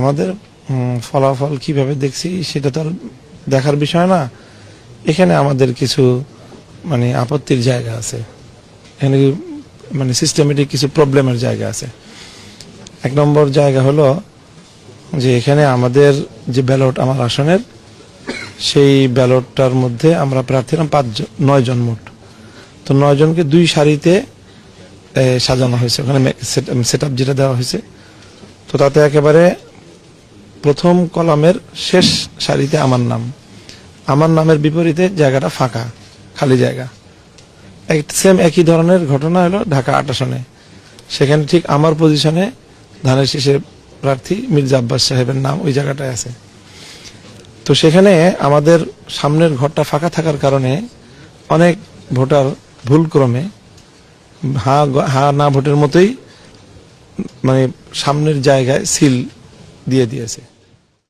আমাদের ফলাফল কিভাবে দেখছি সেটা তো আর দেখার বিষয় না। এখানে আমাদের কিছু মানে আপত্তির জায়গা আছে, এখানে মানে সিস্টেমেটিক কিছু প্রবলেমের জায়গা আছে। এক নম্বর জায়গা হলো যে এখানে আমাদের যে ব্যালট আমার আসনের, সেই ব্যালটটার মধ্যে আমরা প্রার্থীরা 9 জন মোট। তো 9 জনকে 2 সারিতে সাজানো হয়েছে, ওখানে সেট আপ যেটা দেওয়া হয়েছে। তো তাতে একেবারে প্রথম কলামের শেষ সারিতে আমার নামের বিপরীতে জায়গাটা ফাঁকা, খালি জায়গা। সেম একই ধরনের ঘটনা হলো ঢাকা 8 আসনে, সেখানে ঠিক আমার পজিশনে ধানের শীষের প্রার্থী মির্জা আব্বাস সাহেবের নাম ওই জায়গাটায় আছে। তো সেখানে আমাদের সামনের ঘরটা ফাঁকা থাকার কারণে অনেক ভোটার ভুলক্রমে হা না ভোটের মতোই মানে সামনের জায়গায় সিল দিয়ে দিয়েছে।